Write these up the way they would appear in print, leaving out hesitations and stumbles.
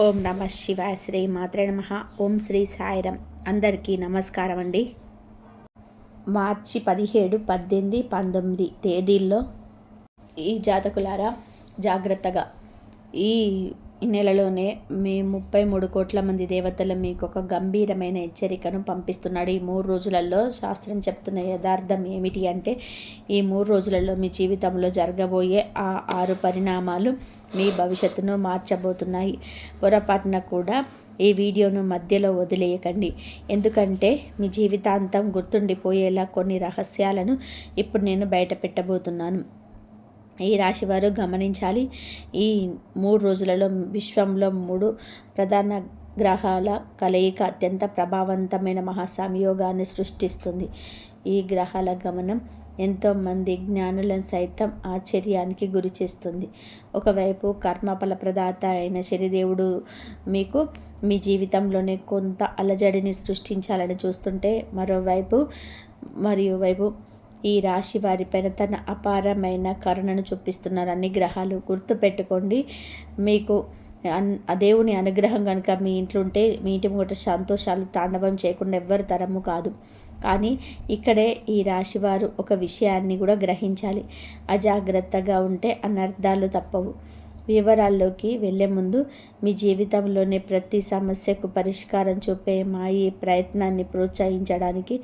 ఓం నమ శివాయ. శ్రీ మాత్రే నమః. ఓం శ్రీ సాయిరం. అందరికీ నమస్కారం అండి. మార్చి 17, 18, 19 తేదీల్లో ఈ జాతకులారా జాగ్రత్తగా ఈ నెలలోనే మీ 33 కోట్ల మంది దేవతలు మీకు ఒక గంభీరమైన హెచ్చరికను పంపిస్తున్నాడు. ఈ 3 రోజులలో శాస్త్రం చెప్తున్న యథార్థం ఏమిటి అంటే, ఈ 3 రోజులలో మీ జీవితంలో జరగబోయే ఆ 6 పరిణామాలు మీ భవిష్యత్తును మార్చబోతున్నాయి. పొరపాటున కూడా ఈ వీడియోను మధ్యలో వదిలేయకండి. ఎందుకంటే మీ జీవితాంతం గుర్తుండిపోయేలా కొన్ని రహస్యాలను ఇప్పుడు నేను బయట పెట్టబోతున్నాను. ఈ రాశివారు గమనించాలి. ఈ 3 రోజులలో విశ్వంలో 3 ప్రధాన గ్రహాల కలయిక అత్యంత ప్రభావవంతమైన మహాసంయోగాన్ని సృష్టిస్తుంది. ఈ గ్రహాల గమనం ఎంతోమంది జ్ఞానులను సైతం ఆశ్చర్యానికి గురి చేస్తుంది. ఒకవైపు కర్మఫల ప్రదాత అయిన శనిదేవుడు మీకు మీ జీవితంలోనే కొంత అలజడిని సృష్టించాలని చూస్తుంటే, మరోవైపు ఈ రాశి వారిపైన తన అపారమైన కరుణను చూపిస్తున్నారు అన్ని గ్రహాలు. గుర్తుపెట్టుకోండి, మీకు ఆ దేవుని అనుగ్రహం కనుక మీ ఇంట్లో ఉంటే మీ ఇంటి ముంగట సంతోషాలు తాండవం చేయకుండా ఎవ్వరు తరము కాదు. కానీ ఇక్కడే ఈ రాశివారు ఒక విషయాన్ని కూడా గ్రహించాలి. అజాగ్రత్తగా ఉంటే అనర్థాలు తప్పవు. వివరాల్లోకి వెళ్ళే ముందు మీ జీవితంలోని ప్రతి సమస్యకు పరిష్కారం చూపే మా ఈ ప్రయత్నాన్ని ప్రోత్సహించడానికి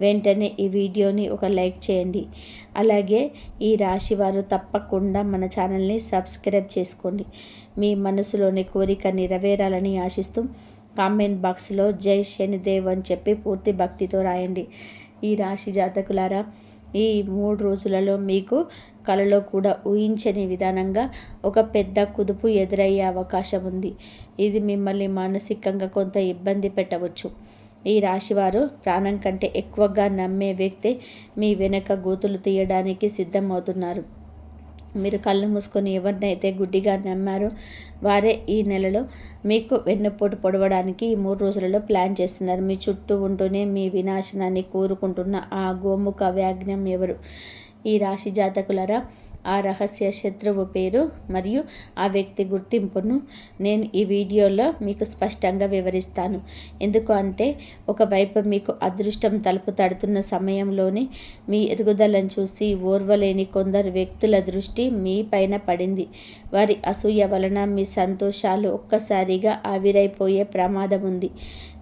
వెంటనే ఈ వీడియోని ఒక లైక్ చేయండి. అలాగే ఈ రాశి వారు తప్పకుండా మన ఛానల్ని సబ్స్క్రైబ్ చేసుకోండి. మీ మనసులోని కోరిక నెరవేరాలని ఆశిస్తూ కామెంట్ బాక్స్లో జై శనిదేవ్ అని చెప్పి పూర్తి భక్తితో రాయండి. ఈ రాశి జాతకులారా, ఈ 3 రోజులలో మీకు కలలో కూడా ఊహించని విధానంగా ఒక పెద్ద కుదుపు ఎదురయ్యే అవకాశం ఉంది. ఇది మిమ్మల్ని మానసికంగా కొంత ఇబ్బంది పెట్టవచ్చు. ఈ రాశివారు ప్రాణం కంటే ఎక్కువగా నమ్మే వ్యక్తి మీ వెనక గోతులు తీయడానికి సిద్ధమవుతున్నారు. మీరు కళ్ళు మూసుకొని ఎవరినైతే గుడ్డిగా నమ్మారో వారే ఈ నెలలో మీకు వెన్నుపోటు పొడవడానికి ఈ 3 రోజులలో ప్లాన్ చేస్తున్నారు. మీ చుట్టూ ఉంటూనే మీ వినాశనాన్ని కోరుకుంటున్న ఆ గోముఖ వ్యాఘ్నం ఎవరు? ఈ రాశి జాతకులరా, ఆ రహస్య శత్రువు పేరు మరియు ఆ వ్యక్తి గుర్తింపును నేను ఈ వీడియోలో మీకు స్పష్టంగా వివరిస్తాను. ఎందుకు అంటే, ఒకవైపు మీకు అదృష్టం తలుపు తడుతున్న సమయంలోనే మీ ఎదుగుదలను చూసి ఓర్వలేని కొందరు వ్యక్తుల దృష్టి మీ పైన పడింది. వారి అసూయ వలన మీ సంతోషాలు ఒక్కసారిగా ఆవిరైపోయే ప్రమాదం ఉంది.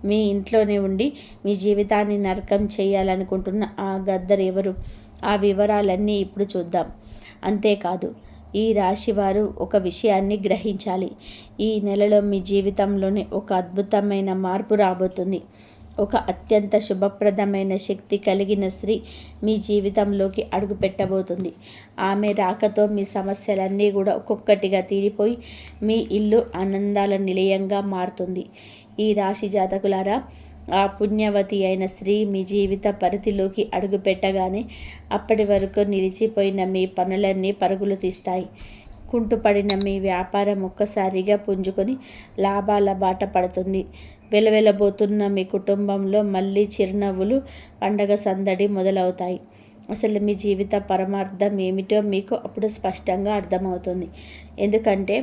మీ ఇంట్లోనే ఉండి మీ జీవితాన్ని నరకం చేయాలనుకుంటున్న ఆ గద్దర్ ఎవరు? ఆ వివరాలన్నీ ఇప్పుడు చూద్దాం. అంతేకాదు, ఈ రాశివారు ఒక విషయాన్ని గ్రహించాలి. ఈ నెలలో మీ జీవితంలోనే ఒక అద్భుతమైన మార్పు రాబోతుంది. ఒక అత్యంత శుభప్రదమైన శక్తి కలిగిన స్త్రీ మీ జీవితంలోకి అడుగు పెట్టబోతుంది. ఆమె రాకతో మీ సమస్యలన్నీ కూడా ఒక్కొక్కటిగా తీరిపోయి మీ ఇల్లు ఆనందాల నిలయంగా మారుతుంది. ఈ రాశి జాతకులారా, ఆ పుణ్యవతి అయిన స్త్రీ మీ జీవిత పరిధిలోకి అడుగు పెట్టగానే అప్పటి వరకు నిలిచిపోయిన మీ పనులన్నీ పరుగులు తీస్తాయి. కుంటుపడిన మీ వ్యాపారం ఒక్కసారిగా పుంజుకొని లాభాల బాట పడుతుంది. వెలవెలబోతున్న మీ కుటుంబంలో మళ్ళీ చిరునవ్వులు, పండగ సందడి మొదలవుతాయి. అసలు మీ జీవిత పరమార్థం ఏమిటో మీకు అప్పుడు స్పష్టంగా అర్థమవుతుంది. ఎందుకంటే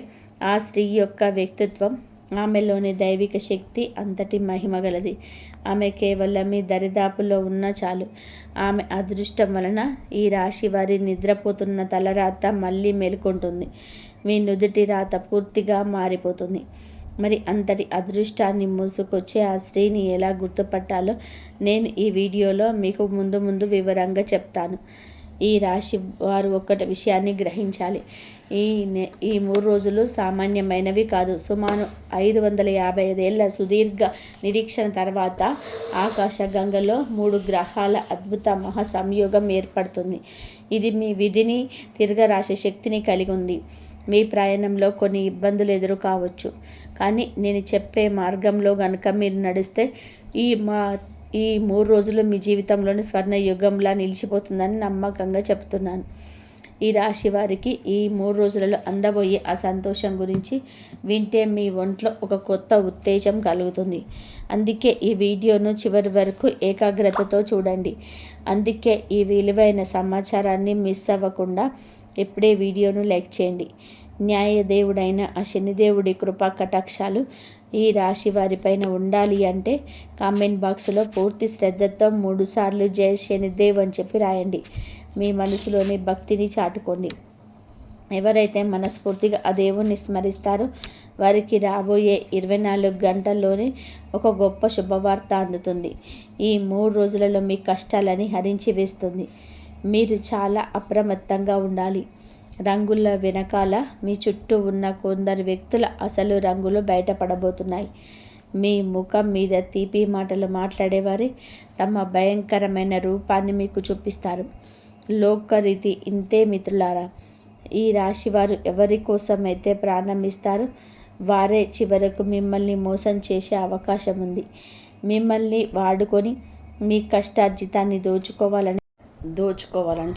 ఆ స్త్రీ యొక్క వ్యక్తిత్వం, ఆమెలోని దైవిక శక్తి అంతటి మహిమగలది. ఆమె కేవలం మీ దరిదాపులో ఉన్నా చాలు. ఆమె అదృష్టం వలన ఈ రాశి వారి నిద్రపోతున్న తలరాత మళ్ళీ మేలుకుంటుంది. మీ నుదుటి రాత పూర్తిగా మారిపోతుంది. మరి అంతటి అదృష్టాన్ని మూసుకొచ్చే ఆ స్త్రీని ఎలా గుర్తుపట్టాలో నేను ఈ వీడియోలో మీకు ముందు వివరంగా చెప్తాను. ఈ రాశి వారు ఒక్కటి విషయాన్ని గ్రహించాలి. ఈ 3 రోజులు సామాన్యమైనవి కాదు. సుమారు 555 ఏళ్ల సుదీర్ఘ నిరీక్షణ తర్వాత ఆకాశగంగలో 3 గ్రహాల అద్భుత మహాసంయోగం ఏర్పడుతుంది. ఇది మీ విధిని తిరగరాసే శక్తిని కలిగి ఉంది. మీ ప్రయాణంలో కొన్ని ఇబ్బందులు ఎదురు కావచ్చు. కానీ నేను చెప్పే మార్గంలో గనుక మీరు నడిస్తే ఈ 3 రోజులు మీ జీవితంలోని స్వర్ణయుగంలా నిలిచిపోతుందని నమ్మకంగా చెప్తున్నాను. ఈ రాశి వారికి ఈ 3 రోజులలో అందబోయే ఆ సంతోషం గురించి వింటే మీ ఒంట్లో ఒక కొత్త ఉత్తేజం కలుగుతుంది. అందుకే ఈ వీడియోను చివరి వరకు ఏకాగ్రతతో చూడండి. అందుకే ఈ విలువైన సమాచారాన్ని మిస్ అవ్వకుండా ఇప్పుడే వీడియోను లైక్ చేయండి. న్యాయదేవుడైన ఆ శనిదేవుడి కృపా కటాక్షాలు ఈ రాశి వారిపైన ఉండాలి అంటే కామెంట్ బాక్స్లో పూర్తి శ్రద్ధతో 3 సార్లు జై శనిదేవ్ అని చెప్పి రాయండి. మీ మనసులోని భక్తిని చాటుకోండి. ఎవరైతే మనస్ఫూర్తిగా ఆ దేవుణ్ణి స్మరిస్తారో వారికి రాబోయే 24 గంటల్లోనే ఒక గొప్ప శుభవార్త అందుతుంది. ఈ 3 రోజులలో మీ కష్టాలని హరించి వేస్తుంది. మీరు చాలా అప్రమత్తంగా ఉండాలి. రంగుల వెనకాల మీ చుట్టూ ఉన్న కొందరు వ్యక్తుల అసలు రంగులు బయటపడబోతున్నాయి. మీ ముఖం మీద తీపి మాటలు మాట్లాడేవారే తమ భయంకరమైన రూపాన్ని మీకు చూపిస్తారు. లోకరీతి ఇంతే మిత్రులారా. ఈ రాశివారు ఎవరి కోసమైతే ప్రాణం ఇస్తారో వారే చివరకు మిమ్మల్ని మోసం చేసే అవకాశం ఉంది. మిమ్మల్ని వాడుకొని మీ కష్టార్జితాన్ని దోచుకోవాలని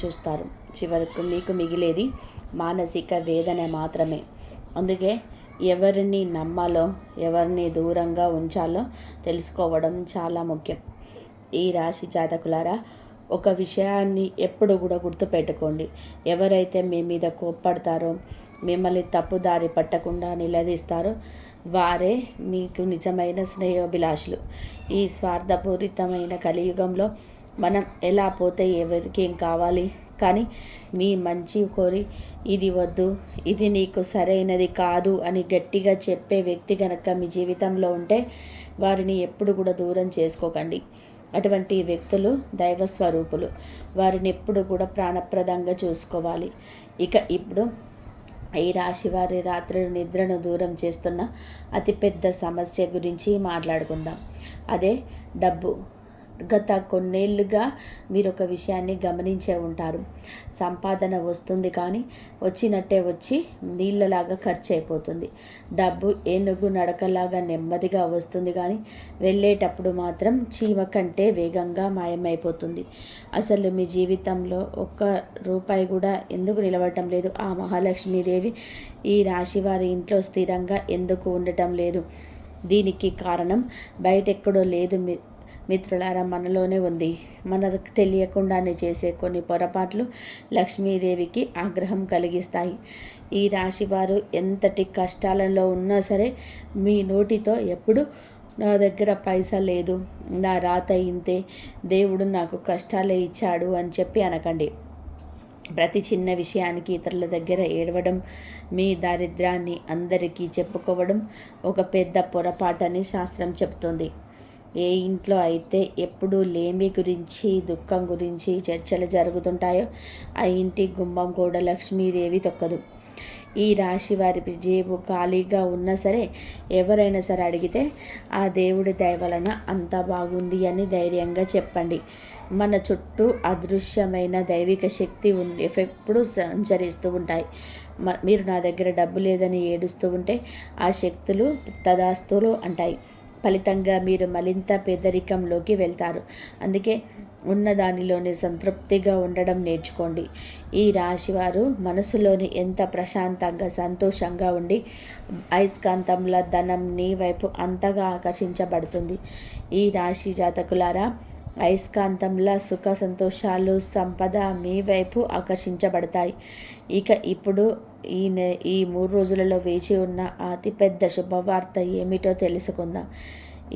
చూస్తారు. చివరకు మీకు మిగిలేది మానసిక వేదన మాత్రమే. అందుకే ఎవరిని నమ్మాలో ఎవరిని దూరంగా ఉంచాలో తెలుసుకోవడం చాలా ముఖ్యం. ఈ రాశి జాతకులారా, ఒక విషయాన్ని ఎప్పుడు కూడా గుర్తుపెట్టుకోండి. ఎవరైతే మీ మీద కోప్పడతారో, మిమ్మల్ని తప్పుదారి పట్టకుండా నిలదీస్తారో వారే మీకు నిజమైన స్నేహోభిలాషులు. ఈ స్వార్థపూరితమైన కలియుగంలో మనం ఎలా పోతే ఎవరికేం కావాలి, కానీ మీ మంచి కోరి ఇది వద్దు, ఇది నీకు సరైనది కాదు అని గట్టిగా చెప్పే వ్యక్తి కనుక మీ జీవితంలో ఉంటే వారిని ఎప్పుడు కూడా దూరం చేసుకోకండి. అటువంటి వ్యక్తులు దైవస్వరూపులు. వారిని ఎప్పుడు కూడా ప్రాణప్రదంగా చూసుకోవాలి. ఇక ఇప్పుడు ఈ రాశి వారి రాత్రి నిద్రను దూరం చేస్తున్న అతిపెద్ద సమస్య గురించి మాట్లాడుకుందాం. అదే డబ్బు. గత కొన్నేళ్లుగా మీరు ఒక విషయాన్ని గమనించే ఉంటారు. సంపాదన వస్తుంది కానీ వచ్చినట్టే వచ్చి నీళ్ళలాగా ఖర్చు అయిపోతుంది. డబ్బు ఏనుగు నడకలాగా నెమ్మదిగా వస్తుంది కానీ వెళ్ళేటప్పుడు మాత్రం చీమ కంటే వేగంగా మాయమైపోతుంది. అసలు మీ జీవితంలో ఒక్క రూపాయి కూడా ఎందుకు నిలవటం లేదు? ఆ మహాలక్ష్మీదేవి ఈ రాశి వారి ఇంట్లో స్థిరంగా ఎందుకు ఉండటం లేదు? దీనికి కారణం బయటెక్కడో లేదు మిత్రులారా, మనలోనే ఉంది. మనకు తెలియకుండానే చేసే కొన్ని పొరపాట్లు లక్ష్మీదేవికి ఆగ్రహం కలిగిస్తాయి. ఈ రాశివారు ఎంతటి కష్టాలలో ఉన్నా సరే మీ నోటితో ఎప్పుడు నా దగ్గర పైసా లేదు, నా రాత ఇంతే, దేవుడు నాకు కష్టాలే ఇచ్చాడు అని చెప్పి అనకండి. ప్రతి చిన్న విషయానికి ఇతరుల దగ్గర ఏడవడం, మీ దారిద్ర్యాన్ని అందరికీ చెప్పుకోవడం ఒక పెద్ద పొరపాటని శాస్త్రం చెప్తుంది. ఏ ఇంట్లో అయితే ఎప్పుడూ లేమి గురించి, దుఃఖం గురించి చర్చలు జరుగుతుంటాయో ఆ ఇంటి గుమ్మం కూడా లక్ష్మీదేవి తొక్కదు. ఈ రాశి వారి జేబు ఖాళీగా ఉన్నా సరే ఎవరైనా సరే అడిగితే ఆ దేవుడి దయ వలన అంతా బాగుంది అని ధైర్యంగా చెప్పండి. మన చుట్టూ అదృశ్యమైన దైవిక శక్తి ఎప్పుడు సంచరిస్తూ ఉంటాయి. మీరు నా దగ్గర డబ్బు లేదని ఏడుస్తూ ఉంటే ఆ శక్తులు తదాస్తులు అంటాయి. ఫలితంగా మీరు మరింత పేదరికంలోకి వెళ్తారు. అందుకే ఉన్న దానిలోనే సంతృప్తిగా ఉండడం నేర్చుకోండి. ఈ రాశివారు మనసులోని ఎంత ప్రశాంతంగా సంతోషంగా ఉండి అయస్కాంతంలా ధనం నీ వైపు అంతగా ఆకర్షించబడుతుంది. ఈ రాశి జాతకులారా, అయస్కాంతంలా సుఖ సంతోషాలు, సంపద మీ వైపు ఆకర్షించబడతాయి. ఇక ఇప్పుడు ఈ 3 రోజులలో వేచి ఉన్న అతిపెద్ద శుభవార్త ఏమిటో తెలుసుకుందాం.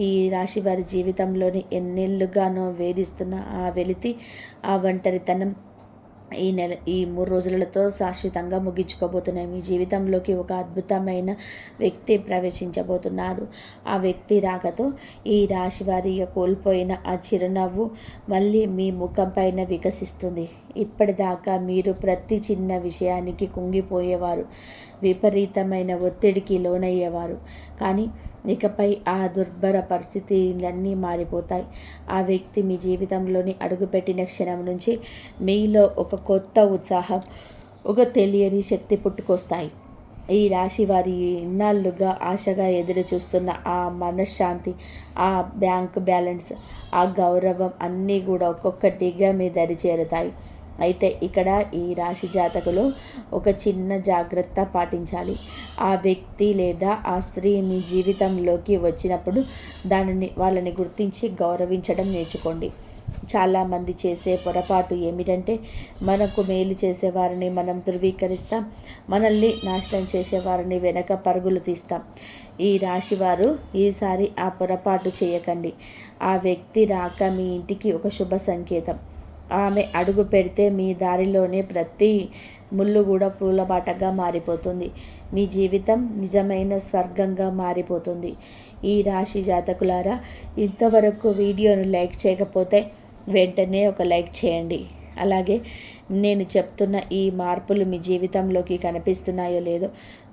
ఈ రాశి వారి జీవితంలోని ఎన్నేళ్లుగానో వేధిస్తున్న ఆ వెలితి, ఆ ఒంటరితనం ఈ 3 రోజులతో శాశ్వతంగా ముగించుకోబోతున్నాయి. మీ జీవితంలోకి ఒక అద్భుతమైన వ్యక్తి ప్రవేశించబోతున్నారు. ఆ వ్యక్తి రాకతో ఈ రాశి వారి కోల్పోయిన ఆ చిరునవ్వు మళ్ళీ మీ ముఖం పైన వికసిస్తుంది. ఇప్పటిదాకా మీరు ప్రతి చిన్న విషయానికి కుంగిపోయేవారు, విపరీతమైన ఒత్తిడికి లోనయ్యేవారు. కానీ ఇకపై ఆ దుర్భర పరిస్థితులన్నీ మారిపోతాయి. ఆ వ్యక్తి మీ జీవితంలోని అడుగుపెట్టిన క్షణం నుంచి మీలో ఒక కొత్త ఉత్సాహం, ఒక తెలియని శక్తి పుట్టుకొస్తాయి. ఈ రాశి వారి ఇన్నాళ్ళుగా ఆశగా ఎదురు చూస్తున్న ఆ మనశ్శాంతి, ఆ బ్యాంక్ బ్యాలెన్స్, ఆ గౌరవం అన్నీ కూడా ఒక్కొక్కటిగా మీ దరి చేరుతాయి. అయితే ఇక్కడ ఈ రాశి జాతకులు ఒక చిన్న జాగ్రత్త పాటించాలి. ఆ వ్యక్తి లేదా ఆ స్త్రీ మీ జీవితంలోకి వచ్చినప్పుడు వాళ్ళని గుర్తించి గౌరవించడం నేర్చుకోండి. చాలామంది చేసే పొరపాటు ఏమిటంటే మనకు మేలు చేసేవారిని మనం ధృవీకరిస్తాం, మనల్ని నాశనం చేసేవారిని వెనక పరుగులు తీస్తాం. ఈ రాశివారు ఈసారి ఆ పొరపాటు చేయకండి. ఆ వ్యక్తి రాక మీ ఇంటికి ఒక శుభ సంకేతం. ఆమె అడుగు పెడితే మీ దారిలోనే ప్రతి ముళ్ళు కూడా పూలబాటగా మారిపోతుంది. మీ జీవితం నిజమైన స్వర్గంగా మారిపోతుంది. ఈ రాశి జాతకులారా, ఇంతవరకు వీడియోను లైక్ చేయకపోతే వెంటనే ఒక లైక్ చేయండి. అలాగే నేను చెప్తున్న ఈ మార్పులు మీ జీవితంలోకి కనిపిస్తున్నాయో లేదో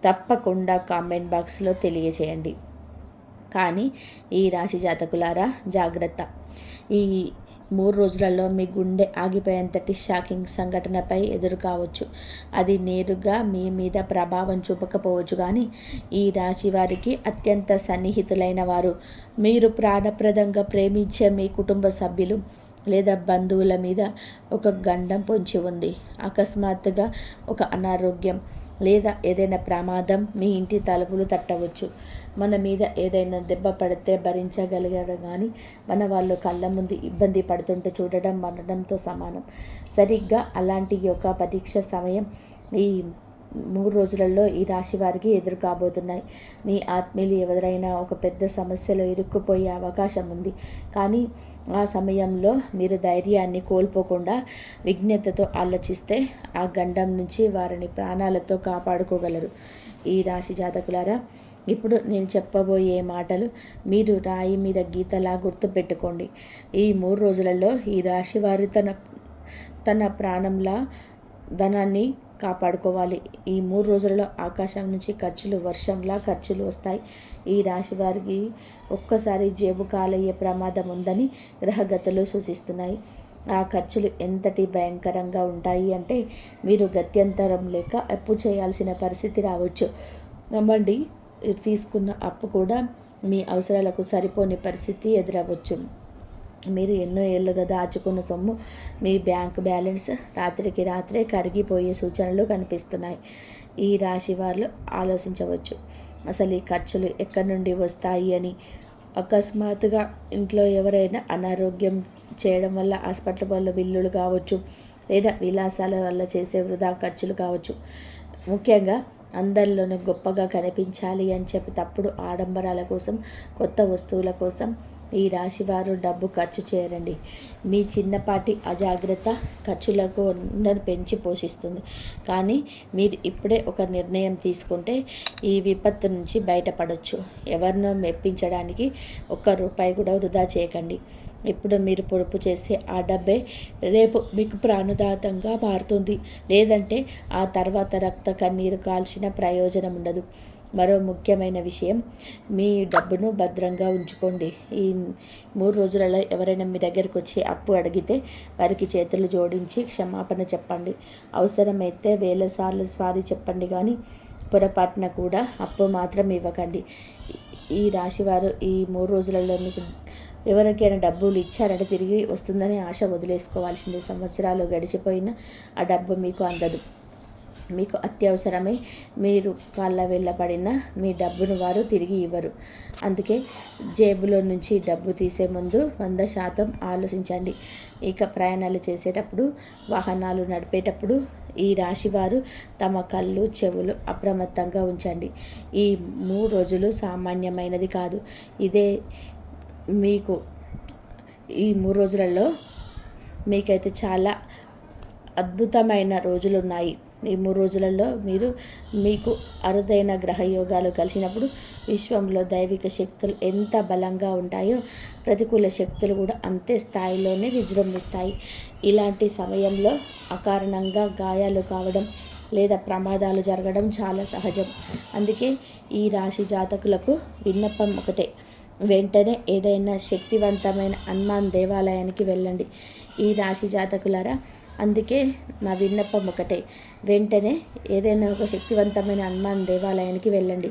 తప్పకుండా కామెంట్ బాక్స్లో తెలియచేయండి. కానీ ఈ రాశి జాతకులారా జాగ్రత్త. ఈ 3 రోజులలో మీ గుండె ఆగిపోయేంతటి షాకింగ్ సంఘటనపై ఎదురు కావచ్చు. అది నేరుగా మీ మీద ప్రభావం చూపకపోవచ్చు, కానీ ఈ రాశి వారికి అత్యంత సన్నిహితులైన వారు, మీరు ప్రాణప్రదంగా ప్రేమించే మీ కుటుంబ సభ్యులు లేదా బంధువుల మీద ఒక గండం పొంచి ఉంది. అకస్మాత్తుగా ఒక అనారోగ్యం లేదా ఏదైనా ప్రమాదం మీ ఇంటి తలుపులు తట్టవచ్చు. మన మీద ఏదైనా దెబ్బ పడితే భరించగలగడం, కానీ మన వాళ్ళు కళ్ళ ముందు ఇబ్బంది పడుతుంటే చూడడం మరణంతో సమానం. సరిగ్గా అలాంటి ఒక పరీక్ష సమయం ఈ 3 రోజులలో ఈ రాశి వారికి ఎదురు కాబోతున్నాయి. మీ ఆత్మీయులు ఎవరైనా ఒక పెద్ద సమస్యలో ఇరుక్కుపోయే అవకాశం ఉంది. కానీ ఆ సమయంలో మీరు ధైర్యాన్ని కోల్పోకుండా విజ్ఞతతో ఆలోచిస్తే ఆ గండం నుంచి వారిని ప్రాణాలతో కాపాడుకోగలరు. ఈ రాశి జాతకులారా, ఇప్పుడు నేను చెప్పబోయే మాటలు మీరు రాయి మీద గీతలా గుర్తుపెట్టుకోండి. ఈ 3 రోజులలో ఈ రాశి వారు తన ప్రాణంలా ధనాన్ని కాపాడుకోవాలి. ఈ 3 రోజులలో ఆకాశం నుంచి వర్షంలా ఖర్చులు వస్తాయి. ఈ రాశి వారికి ఒక్కసారి జేబు కాలయ్యే ప్రమాదం ఉందని గ్రహగతులు సూచిస్తున్నాయి. ఆ ఖర్చులు ఎంతటి భయంకరంగా ఉంటాయి అంటే మీరు గత్యంతరం లేక అప్పు చేయాల్సిన పరిస్థితి రావచ్చు. నమ్మండి, తీసుకున్న అప్పు కూడా మీ అవసరాలకు సరిపోని పరిస్థితి ఎదురవ్వచ్చు. మీరు ఎన్నో ఏళ్ళుగా దాచుకున్న సొమ్ము, మీ బ్యాంక్ బ్యాలెన్స్ రాత్రికి రాత్రే కరిగిపోయే సూచనలు కనిపిస్తున్నాయి. ఈ రాశి వారు ఆలోచించవచ్చు, అసలు ఈ ఖర్చులు ఎక్కడి నుండి వస్తాయి అని. అకస్మాత్తుగా ఇంట్లో ఎవరైనా అనారోగ్యం చేయడం వల్ల హాస్పిటల్ వల్ల బిల్లులు కావచ్చు, లేదా విలాసాల వల్ల చేసే వృధా ఖర్చులు కావచ్చు. ముఖ్యంగా అందరిలోనూ గొప్పగా కనిపించాలి అని చెప్పి తప్పుడు ఆడంబరాల కోసం, కొత్త వస్తువుల కోసం ఈ రాశివారు డబ్బు ఖర్చు చేయరండి. మీ చిన్నపాటి అజాగ్రత్త ఖర్చులకు పెంచి పోషిస్తుంది. కానీ మీరు ఇప్పుడే ఒక నిర్ణయం తీసుకుంటే ఈ విపత్తు నుంచి బయటపడవచ్చు. ఎవరినో మెప్పించడానికి ఒక్క రూపాయి కూడా వృధా చేయకండి. ఇప్పుడు మీరు పొదుపు చేసే ఆ డబ్బే రేపు మీకు ప్రాణదాతంగా మారుతుంది. లేదంటే ఆ తర్వాత రక్త కన్నీరు కాల్చిన ప్రయోజనం ఉండదు. మరో ముఖ్యమైన విషయం, మీ డబ్బును భద్రంగా ఉంచుకోండి. ఈ 3 రోజులలో ఎవరైనా మీ దగ్గరికి వచ్చి అప్పు అడిగితే వారికి చేతులు జోడించి క్షమాపణ చెప్పండి. అవసరమైతే 1000 సార్లు సారీ చెప్పండి, కానీ పొరపాటున కూడా అప్పు మాత్రం ఇవ్వకండి. ఈ రాశివారు ఈ 3 రోజులలో మీకు ఎవరికైనా డబ్బులు ఇచ్చారంటే తిరిగి వస్తుందని ఆశ వదిలేసుకోవాల్సిందే. సంవత్సరాలు గడిచిపోయినా ఆ డబ్బు మీకు అందదు. మీకు అత్యవసరమై మీరు కాళ్ళ వెళ్ళబడిన మీ డబ్బును వారు తిరిగి ఇవ్వరు. అందుకే జేబులో నుంచి డబ్బు తీసే ముందు 100% ఆలోచించండి. ఇక ప్రయాణాలు చేసేటప్పుడు, వాహనాలు నడిపేటప్పుడు ఈ రాశివారు తమ కళ్ళు, చెవులు అప్రమత్తంగా ఉంచండి. ఈ 3 రోజులు సామాన్యమైనది కాదు. ఇదే మీకు ఈ 3 రోజులలో మీకైతే చాలా అద్భుతమైన రోజులు ఉన్నాయి. ఈ 3 రోజులలో మీకు అరుదైన గ్రహయోగాలు కలిసినప్పుడు విశ్వంలో దైవిక శక్తులు ఎంత బలంగా ఉంటాయో ప్రతికూల శక్తులు కూడా అంతే స్థాయిలోనే విజృంభిస్తాయి. ఇలాంటి సమయంలో అకారణంగా గాయాలు కావడం లేదా ప్రమాదాలు జరగడం చాలా సహజం. అందుకే ఈ రాశి జాతకులకు విన్నపం ఒకటే, వెంటనే ఏదైనా శక్తివంతమైన హనుమాన్ దేవాలయానికి వెళ్ళండి. ఈ రాశి జాతకులారా, అందుకే నా విన్నపం ఒకటే, వెంటనే ఏదైనా ఒక శక్తివంతమైన హనుమాన్ దేవాలయానికి వెళ్ళండి.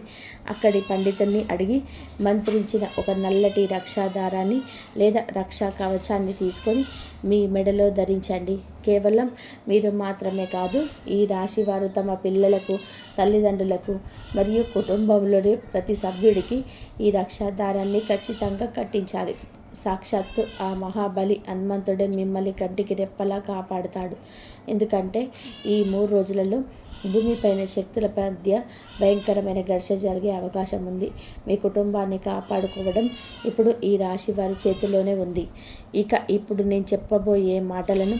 అక్కడి పండితుని అడిగి మంత్రించిన ఒక నల్లటి రక్షాదారాన్ని లేదా రక్షా కవచాన్ని తీసుకొని మీ మెడలో ధరించండి. కేవలం మీరు మాత్రమే కాదు, ఈ రాశి వారు తమ పిల్లలకు, తల్లిదండ్రులకు మరియు కుటుంబంలోని ప్రతి సభ్యుడికి ఈ రక్షాదారాన్ని ఖచ్చితంగా కట్టించాలి. సాక్షాత్తు ఆ మహాబలి హనుమంతుడే మిమ్మల్ని కంటికి రెప్పలా కాపాడుతాడు. ఎందుకంటే ఈ 3 రోజులలో భూమిపైన శక్తుల మధ్య భయంకరమైన ఘర్షణ జరిగే అవకాశం ఉంది. మీ కుటుంబాన్ని కాపాడుకోవడం ఇప్పుడు ఈ రాశి వారి చేతిలోనే ఉంది. ఇప్పుడు నేను చెప్పబోయే మాటలను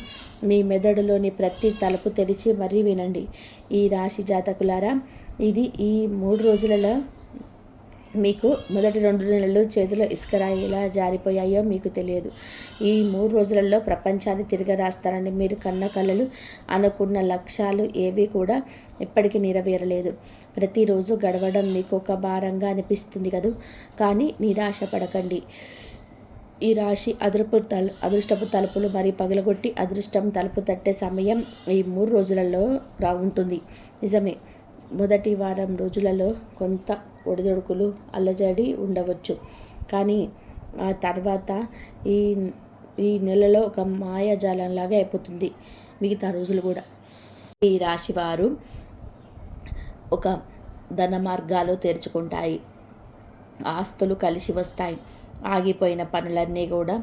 మీ మెదడులోని ప్రతి తలుపు తెరిచి మరీ వినండి. ఈ రాశి జాతకులారా, ఇది ఈ 3 రోజులలో మీకు మొదటి 2 నెలలు చేతిలో ఇసుకరాయి ఎలా జారిపోయాయో మీకు తెలియదు. ఈ 3 రోజులలో ప్రపంచాన్ని తిరగరాస్తారని మీరు కన్న కలలు, అనుకున్న లక్ష్యాలు ఏవి కూడా ఎప్పటికీ నెరవేరలేదు. ప్రతిరోజు గడవడం మీకు ఒక భారంగా అనిపిస్తుంది కదూ. కానీ నిరాశ పడకండి. ఈ రాశి అదృష్టపు తలుపులు మరి పగలగొట్టి అదృష్టం తలుపు తట్టే సమయం ఈ 3 రోజులలో ఉంటుంది. నిజమే, మొదటి వారం రోజులలో కొంత ఒడిదొడుకులు, అల్లజడి ఉండవచ్చు. కానీ ఆ తర్వాత ఈ ఈ నెలలో ఒక మాయాజాలంలాగా అయిపోతుంది మిగతా రోజులు కూడా. ఈ రాశివారు ఒక ధన మార్గాలు తెరుచుకుంటాయి. ఆస్తులు కలిసి వస్తాయి. ఆగిపోయిన పనులన్నీ కూడా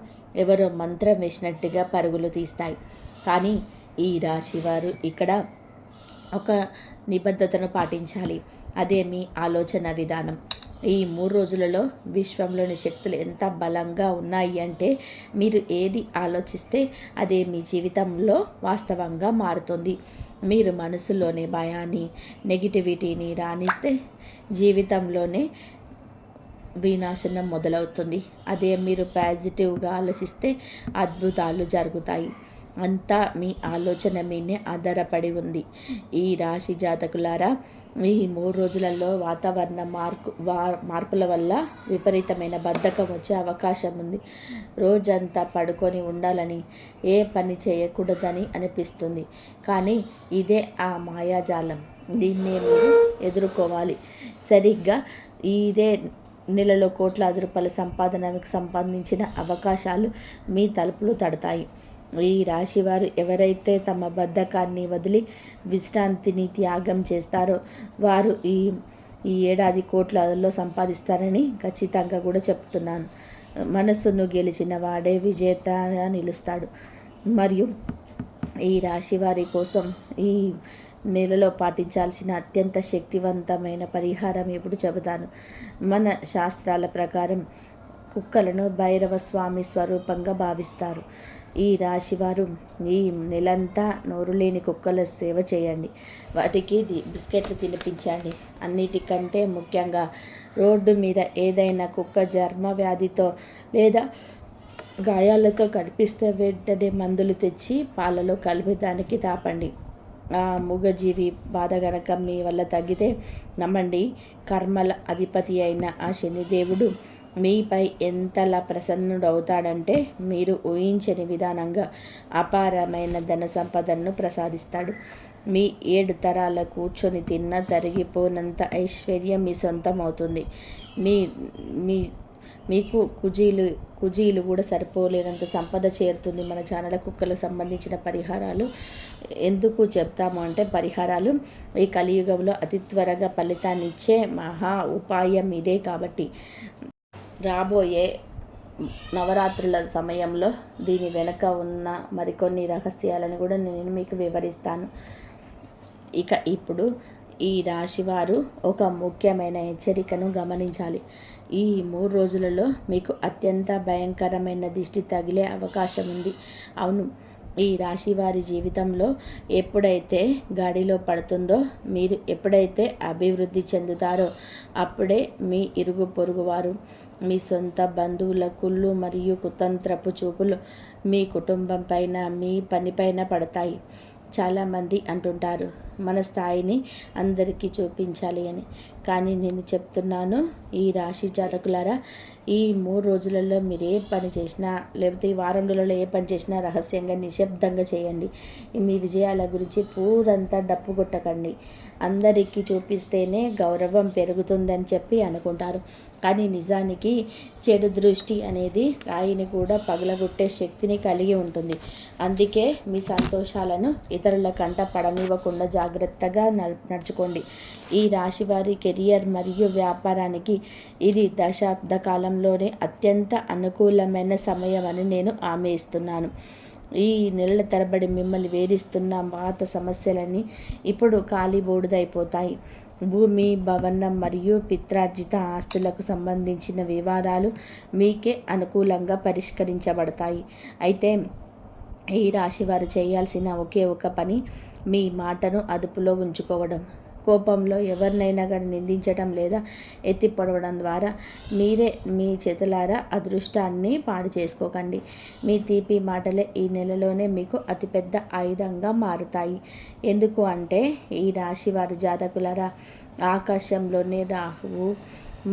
ఎవరో మంత్రం వేసినట్టుగా పరుగులు తీస్తాయి. కానీ ఈ రాశివారు ఇక్కడ ఒక నిబద్ధతను పాటించాలి. అదే మీ ఆలోచన విధానం. ఈ 3 రోజులలో విశ్వంలోని శక్తులు ఎంత బలంగా ఉన్నాయి అంటే మీరు ఏది ఆలోచిస్తే అదే మీ జీవితంలో వాస్తవంగా మారుతుంది. మీరు మనసులోని భయాన్ని, నెగిటివిటీని రాణిస్తే జీవితంలోనే వినాశనం మొదలవుతుంది. అదే మీరు పాజిటివ్గా ఆలోచిస్తే అద్భుతాలు జరుగుతాయి. అంతా మీ ఆలోచన మీదే ఆధారపడి ఉంది. ఈ రాశి జాతకులారా, ఈ 3 రోజులలో వాతావరణ మార్పుల వల్ల విపరీతమైన బద్ధకం వచ్చే అవకాశం ఉంది. రోజంతా పడుకొని ఉండాలని, ఏ పని చేయకూడదని అనిపిస్తుంది. కానీ ఇదే ఆ మాయాజాలం. దీన్నే మీరు ఎదుర్కోవాలి. సరిగ్గా ఇదే నెలలో కోట్లాది రూపాయల సంపాదనకు సంబంధించిన అవకాశాలు మీ తలుపులు తడతాయి. ఈ రాశివారు ఎవరైతే తమ బద్ధకాన్ని వదిలి విశ్రాంతిని త్యాగం చేస్తారో వారు ఈ ఏడాది కోట్లలో సంపాదిస్తారని ఖచ్చితంగా కూడా చెప్తున్నాను. మనస్సును గెలిచిన వాడే విజేతగా నిలుస్తాడు. మరియు ఈ రాశివారి కోసం ఈ నెలలో పాటించాల్సిన అత్యంత శక్తివంతమైన పరిహారం ఇప్పుడు చెబుతాను. మన శాస్త్రాల ప్రకారం కుక్కలను భైరవ స్వామి స్వరూపంగా భావిస్తారు. ఈ రాశివారు ఈ నెలంతా నోరు లేని కుక్కల సేవ చేయండి. వాటికి బిస్కెట్లు తినిపించండి. అన్నిటికంటే ముఖ్యంగా రోడ్డు మీద ఏదైనా కుక్క చర్మ వ్యాధితో లేదా గాయాలతో కనిపిస్తే వెంటనే మందులు తెచ్చి పాలలో కలిపి దానికి తాపండి. ఆ మూగజీవి బాధ గనక మీ వల్ల తగ్గితే నమ్మండి, కర్మల అధిపతి అయిన ఆ శనిదేవుడు మీపై ఎంతలా ప్రసన్నుడవుతాడంటే మీరు ఊహించని విధానంగా అపారమైన ధన సంపదను ప్రసాదిస్తాడు. మీ 7 తరాల కూర్చొని తిన్న తరిగిపోనంత ఐశ్వర్యం మీ సొంతం అవుతుంది. మీ మీ మీకు కుజీలు కూడా సరిపోలేనంత సంపద చేరుతుంది. మన ఛానల్ కుక్కలకు సంబంధించిన పరిహారాలు ఎందుకు చెప్తాము అంటే, పరిహారాలు ఈ కలియుగంలో అతి త్వరగా ఫలితాన్ని ఇచ్చే మహా ఉపాయం ఇదే. కాబట్టి రాబోయే నవరాత్రుల సమయంలో దీని వెనుక ఉన్న మరికొన్ని రహస్యాలను కూడా నేను మీకు వివరిస్తాను. ఇప్పుడు ఈ రాశివారు ఒక ముఖ్యమైన హెచ్చరికను గమనించాలి. ఈ 3 రోజులలో మీకు అత్యంత భయంకరమైన దిష్టి తగిలే అవకాశం ఉంది. అవును, ఈ రాశివారి జీవితంలో ఎప్పుడైతే గాడిలో పడుతుందో, మీరు ఎప్పుడైతే అభివృద్ధి చెందుతారో అప్పుడే మీ ఇరుగు పొరుగు వారు, మీ సొంత బంధువుల కుళ్ళు మరియు కుతంత్రపు చూపులు మీ కుటుంబం పైన, మీ పనిపైన పడతాయి. చాలామంది అంటుంటారు మన స్థాయిని అందరికీ చూపించాలి అని. కానీ నేను చెప్తున్నాను, ఈ రాశి జాతకులారా, ఈ 3 రోజులలో మీరు ఏ పని చేసినా, లేకపోతే ఈ వారం రోజులలో ఏ పని చేసినా రహస్యంగా నిశ్శబ్దంగా చేయండి. మీ విజయాల గురించి పూరంతా డప్పు కొట్టకండి. అందరికీ చూపిస్తేనే గౌరవం పెరుగుతుందని చెప్పి అనుకుంటారు. కానీ నిజానికి చెడు దృష్టి అనేది రాయిని కూడా పగలగొట్టే శక్తిని కలిగి ఉంటుంది. అందుకే మీ సంతోషాలను ఇతరుల కంట పడనివ్వకుండా జాగ్రత్తగా నడుచుకోండి. ఈ రాశి వారి కెరియర్ మరియు వ్యాపారానికి ఇది దశాబ్ద కాలంలోనే అత్యంత అనుకూలమైన సమయం అని నేను హామీ ఇస్తున్నాను. ఈ నెలల తరబడి మిమ్మల్ని వేధిస్తున్న పాత సమస్యలన్నీ ఇప్పుడు ఖాళీ బూడిదైపోతాయి. భూమి, భవనం మరియు పిత్రార్జిత ఆస్తులకు సంబంధించిన వివాదాలు మీకే అనుకూలంగా పరిష్కరించబడతాయి. అయితే ఈ రాశి వారు చేయాల్సిన ఒకే ఒక పని మీ మాటను అదుపులో ఉంచుకోవడం. కోపంలో ఎవరినైనా కానీ నిందించడం లేదా ఎత్తి పొడవడం ద్వారా మీరే మీ చేతులారా అదృష్టాన్ని పాడు చేసుకోకండి. మీ తీపి మాటలే ఈ నెలలోనే మీకు అతిపెద్ద ఆయుధంగా మారుతాయి. ఎందుకు అంటే ఈ రాశి వారి జాతకులారా, ఆకాశంలోనే రాహువు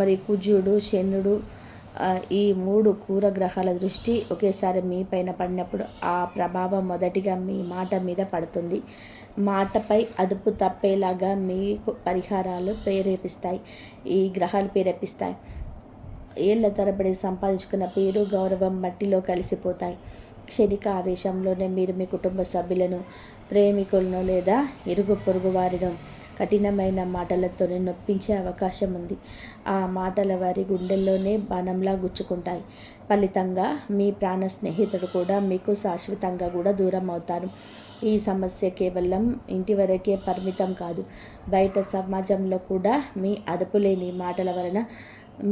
మరి కుజుడు, శనుడు ఈ 3 క్రూర గ్రహాల దృష్టి ఒకేసారి మీ పైన పడినప్పుడు ఆ ప్రభావం మొదటిగా మీ మాట మీద పడుతుంది. మాటపై అదుపు తప్పేలాగా మీకు పరిహారాలు ప్రేరేపిస్తాయి. ఈ గ్రహాలు ప్రేరేపిస్తాయి. ఏళ్ల తరబడి సంపాదించుకున్న పేరు, గౌరవం మట్టిలో కలిసిపోతాయి. క్షణిక ఆవేశంలోనే మీరు మీ కుటుంబ సభ్యులను, ప్రేమికులను లేదా ఇరుగు పొరుగు వారిను కఠినమైన మాటలతోనే నొప్పించే అవకాశం ఉంది. ఆ మాటల వారి గుండెల్లోనే బాణంలా గుచ్చుకుంటాయి. ఫలితంగా మీ ప్రాణ స్నేహితుడు కూడా మీకు శాశ్వతంగా కూడా దూరం అవుతారు. ఈ సమస్య కేవలం ఇంటి వరకే పరిమితం కాదు, బయట సమాజంలో కూడా మీ అదుపులేని మాటల వలన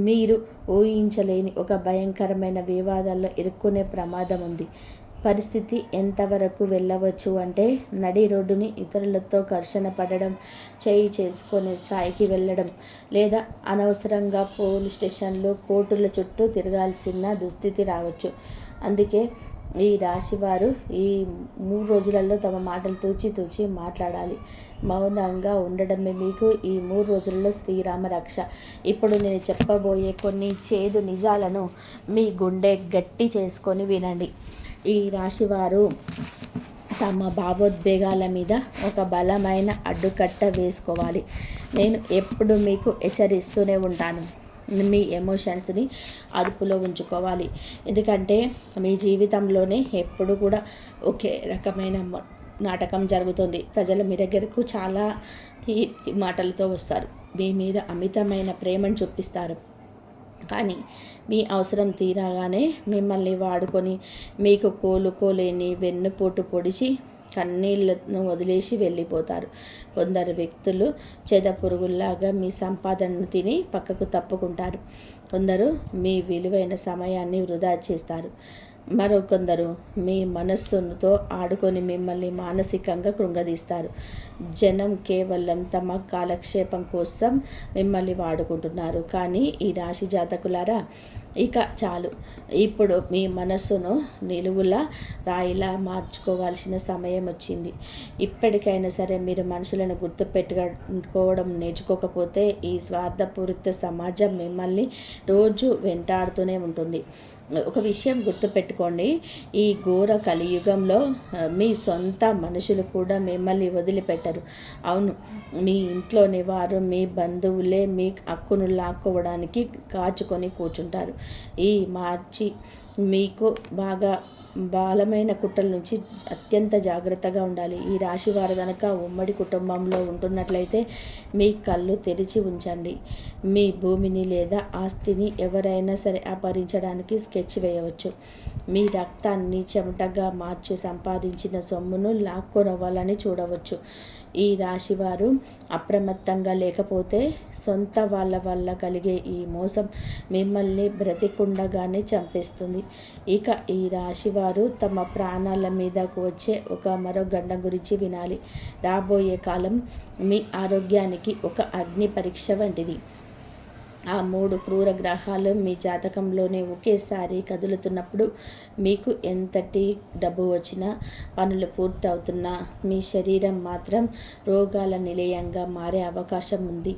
మీరు ఊహించలేని ఒక భయంకరమైన వివాదాల్లో ఇరుక్కునే ప్రమాదం ఉంది. పరిస్థితి ఎంతవరకు వెళ్ళవచ్చు అంటే నడి రోడ్డుని ఇతరులతో ఘర్షణ పడడం, చేయి చేసుకునే స్థాయికి వెళ్ళడం, లేదా అనవసరంగా పోలీస్ స్టేషన్లు, కోర్టుల చుట్టూ తిరగాల్సిన దుస్థితి రావచ్చు. అందుకే ఈ రాశివారు ఈ 3 రోజులలో తమ మాటలు తూచి మాట్లాడాలి. మౌనంగా ఉండడమే మీకు ఈ 3 రోజులలో శ్రీరామ రక్ష. ఇప్పుడు నేను చెప్పబోయే కొన్ని చేదు నిజాలను మీ గుండె గట్టి చేసుకొని వినండి. ఈ రాశివారు తమ భావోద్వేగాల మీద ఒక బలమైన అడ్డుకట్ట వేసుకోవాలి. నేను ఎప్పుడు మీకు హెచ్చరిస్తూనే ఉంటాను, మీ ఎమోషన్స్ని అదుపులో ఉంచుకోవాలి. ఎందుకంటే మీ జీవితంలోనే ఎప్పుడు కూడా ఒకే రకమైన నాటకం జరుగుతుంది. ప్రజలు మీ దగ్గరకు చాలా మాటలతో వస్తారు, మీ మీద అమితమైన ప్రేమను చూపిస్తారు. కానీ మీ అవసరం తీరగానే మిమ్మల్ని వాడుకొని మీకు కోలుకోలేని వెన్నుపోటు పొడిచి కన్నీళ్లను వదిలేసి వెళ్ళిపోతారు. కొందరు వ్యక్తులు చెదపురుగుల్లాగా మీ సంపాదనను తిని పక్కకు తప్పుకుంటారు. కొందరు మీ విలువైన సమయాన్ని వృధా చేస్తారు. మరికొందరు మీ మనస్సుతో ఆడుకొని మిమ్మల్ని మానసికంగా కృంగదీస్తారు. జనం కేవలం తమ కాలక్షేపం కోసం మిమ్మల్ని వాడుకుంటున్నారు. కానీ ఈ రాశి జాతకులారా, ఇక చాలు. ఇప్పుడు మీ మనస్సును నిలువులా రాయిలా మార్చుకోవాల్సిన సమయం వచ్చింది. ఇప్పటికైనా సరే మీరు మనుషులను గుర్తుపెట్టుకోవడం నేర్చుకోకపోతే ఈ స్వార్థపూరిత సమాజం మిమ్మల్ని రోజు వెంటాడుతూనే ఉంటుంది. ఒక విషయం గుర్తుపెట్టుకోండి, ఈ ఘోర కలియుగంలో మీ సొంత మనుషులు కూడా మిమ్మల్ని వదిలిపెట్టరు. అవును, మీ ఇంట్లోని వారు, మీ బంధువులే మీ హక్కును లాక్కోవడానికి కాచుకొని కూర్చుంటారు. ఈ మార్చి మీకు బాగా బలమైన కుట్రల నుంచి అత్యంత జాగ్రత్తగా ఉండాలి. ఈ రాశి వారు కనుక ఉమ్మడి కుటుంబంలో ఉంటున్నట్లయితే మీ కళ్ళు తెరిచి ఉంచండి. మీ భూమిని లేదా ఆస్తిని ఎవరైనా సరే అపహరించడానికి స్కెచ్ వేయవచ్చు. మీ రక్తాన్ని చెమటగా మార్చి సంపాదించిన సొమ్మును లాక్కొనవ్వాలని చూడవచ్చు. ఈ రాశివారు అప్రమత్తంగా లేకపోతే సొంత వాళ్ళ వల్ల కలిగే ఈ మోసం మిమ్మల్ని బ్రతికుండగానే చంపేస్తుంది. ఇక ఈ రాశివారు తమ ప్రాణాల మీదకు వచ్చే మరో గండం గురించి వినాలి. రాబోయే కాలం మీ ఆరోగ్యానికి ఒక అగ్ని పరీక్ష వంటిది. ఆ 3 క్రూర గ్రహాలు మీ జాతకంలోనే ఒకేసారి కదులుతున్నప్పుడు మీకు ఎంతటి డబ్బు వచ్చినా, పనులు పూర్తి అవుతున్నా మీ శరీరం మాత్రం రోగాల నిలయంగా మారే అవకాశం ఉంది.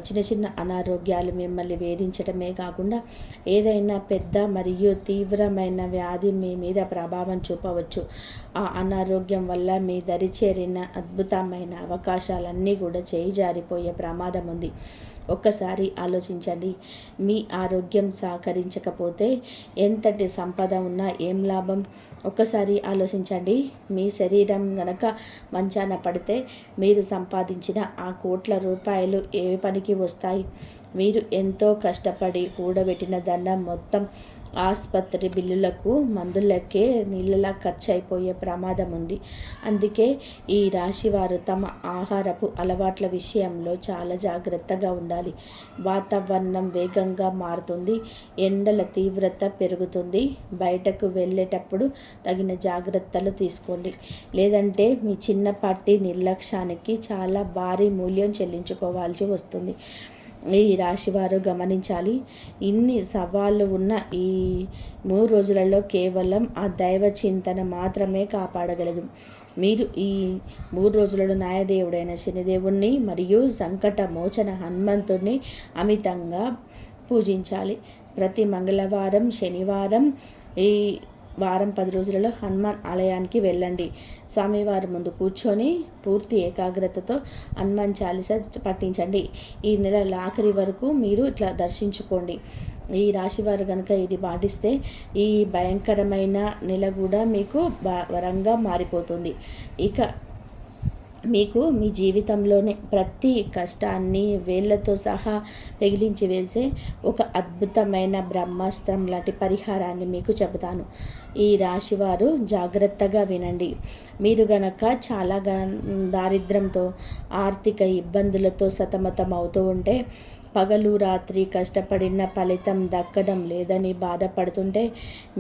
చిన్న చిన్న అనారోగ్యాలు మిమ్మల్ని వేధించడమే కాకుండా ఏదైనా పెద్ద మరియు తీవ్రమైన వ్యాధి మీ మీద ప్రభావం చూపవచ్చు. ఆ అనారోగ్యం వల్ల మీ దరి చేరిన అద్భుతమైన అవకాశాలన్నీ కూడా చేయి జారిపోయే ప్రమాదం ఉంది. ఒక్కసారి ఆలోచించండి. మీ ఆరోగ్యం సహకరించకపోతే ఎంతటి సంపద ఉన్నా ఏం లాభం? ఒక్కసారి ఆలోచించండి. మీ శరీరం గనక మంచాన పడితే మీరు సంపాదించిన ఆ కోట్ల రూపాయలు ఏ పనికి వస్తాయి? మీరు ఎంతో కష్టపడి కూడబెట్టిన ధనం మొత్తం ఆసుపత్రి బిల్లులకు, మందులకే నీళ్ళలా ఖర్చు అయిపోయే ప్రమాదం ఉంది. అందుకే ఈ రాశివారు తమ ఆహారపు అలవాట్ల విషయంలో చాలా జాగ్రత్తగా ఉండాలి. వాతావరణం వేగంగా మారుతుంది, ఎండల తీవ్రత పెరుగుతుంది. బయటకు వెళ్ళేటప్పుడు తగిన జాగ్రత్తలు తీసుకోండి. లేదంటే మీ చిన్నపాటి నిర్లక్ష్యానికి చాలా భారీ మూల్యం చెల్లించుకోవాల్సి వస్తుంది. ఈ రాశివారు గమనించాలి. ఇన్ని సవాళ్ళు ఉన్న ఈ 3 రోజులలో కేవలం ఆ దైవ చింతన మాత్రమే కాపాడగలదు. మీరు ఈ 3 రోజులలో న్యాయదేవుడైన శనిదేవుణ్ణి మరియు సంకట మోచన హనుమంతుడిని అమితంగా పూజించాలి. ప్రతి మంగళవారం, శనివారం, ఈ వారం 10 రోజులలో హనుమాన్ ఆలయానికి వెళ్ళండి. స్వామివారి ముందు కూర్చొని పూర్తి ఏకాగ్రతతో హనుమాన్ చాలీసా పఠించండి. ఈ నెల ఆఖరి వరకు మీరు ఇట్లా దర్శించుకోండి. ఈ రాశివారు కనుక ఇది పాటిస్తే ఈ భయంకరమైన నెల కూడా మీకు వరంగా మారిపోతుంది. ఇక మీకు మీ జీవితంలోనే ప్రతి కష్టాన్ని వేళ్ళతో సహా పెగిలించి వేసే ఒక అద్భుతమైన బ్రహ్మాస్త్రం లాంటి పరిహారాన్ని మీకు చెబుతాను. ఈ రాశివారు జాగ్రత్తగా వినండి. మీరు గనక చాలా దారిద్ర్యంతో, ఆర్థిక ఇబ్బందులతో సతమతం అవుతూ ఉంటే, పగలు రాత్రి కష్టపడిన ఫలితం దక్కడం లేదని బాధపడుతుంటే,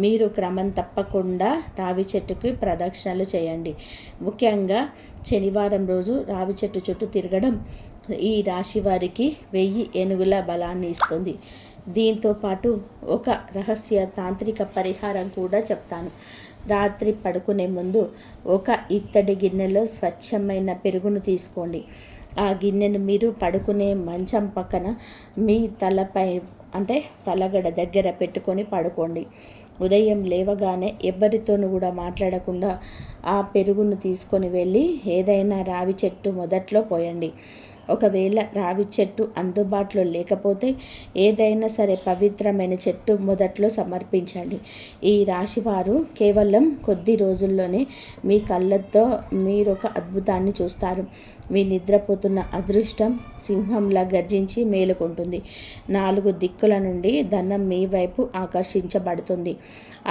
మీరు క్రమం తప్పకుండా రావి చెట్టుకి ప్రదక్షిణలు చేయండి. ముఖ్యంగా శనివారం రోజు రావి చెట్టు చుట్టూ తిరగడం ఈ రాశి వారికి 1000 ఏనుగుల బలాన్ని ఇస్తుంది. దీంతో పాటు ఒక రహస్య తాంత్రిక పరిహారం కూడా చెప్తాను. రాత్రి పడుకునే ముందు ఒక ఇత్తడి గిన్నెలో స్వచ్ఛమైన పెరుగును తీసుకోండి. ఆ గిన్నెను మీరు పడుకునే మంచం పక్కన మీ తలపై అంటే తలగడ దగ్గర పెట్టుకొని పడుకోండి. ఉదయం లేవగానే ఎవరితోనూ కూడా మాట్లాడకుండా ఆ పెరుగును తీసుకొని వెళ్ళి ఏదైనా రావి చెట్టు మొదట్లో పోయండి. ఒకవేళ రావి చెట్టు అందుబాటులో లేకపోతే ఏదైనా సరే పవిత్రమైన చెట్టు మొదట్లో సమర్పించండి. ఈ రాశివారు కేవలం కొద్ది రోజుల్లోనే మీ కళ్ళతో మీరొక అద్భుతాన్ని చూస్తారు. మీ నిద్రపోతున్న అదృష్టం సింహంలా గర్జించి మేలుకుంటుంది. 4 దిక్కుల నుండి ధనం మీ వైపు ఆకర్షించబడుతుంది.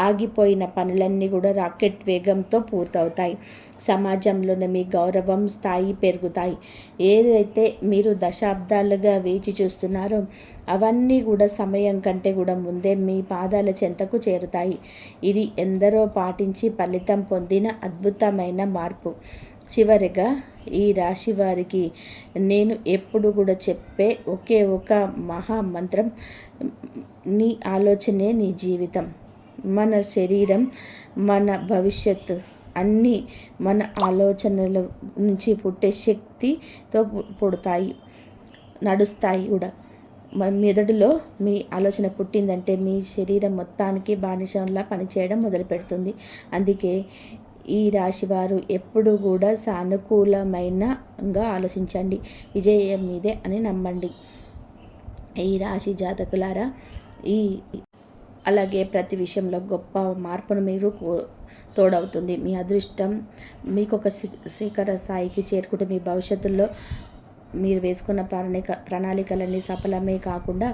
ఆగిపోయిన పనులన్నీ కూడా రాకెట్ వేగంతో పూర్తవుతాయి. సమాజంలోనే మీ గౌరవం స్థాయి పెరుగుతాయి. ఏదైతే మీరు దశాబ్దాలుగా వేచి చూస్తున్నారో అవన్నీ కూడా సమయం కంటే కూడా ముందే మీ పాదాల చెంతకు చేరుతాయి. ఇది ఎందరో పాటించి ఫలితం పొందిన అద్భుతమైన మార్పు. చివరిగా ఈ రాశి వారికి నేను ఎప్పుడు కూడా చెప్పే ఒకే ఒక మహామంత్రం, నీ ఆలోచనే నీ జీవితం. మన శరీరం, మన భవిష్యత్తు అన్నీ మన ఆలోచనల నుంచి పుట్టే శక్తితో పుడతాయి, నడుస్తాయి కూడా. మన మెదడులో మీ ఆలోచన పుట్టిందంటే మీ శరీరం మొత్తానికి బానిసంలా పనిచేయడం మొదలుపెడుతుంది. అందుకే ఈ రాశివారు ఎప్పుడు కూడా సానుకూలమైనగా ఆలోచించండి, విజయం మీదే అని నమ్మండి. ఈ రాశి జాతకులారా, అలాగే ప్రతి విషయంలో గొప్ప మార్పును మీరు తోడవుతుంది. మీ అదృష్టం మీకు ఒక శిఖర స్థాయికి చేరుకుంటే మీ భవిష్యత్తులో మీరు వేసుకున్న ప్రణాళికలన్నీ సఫలమే కాకుండా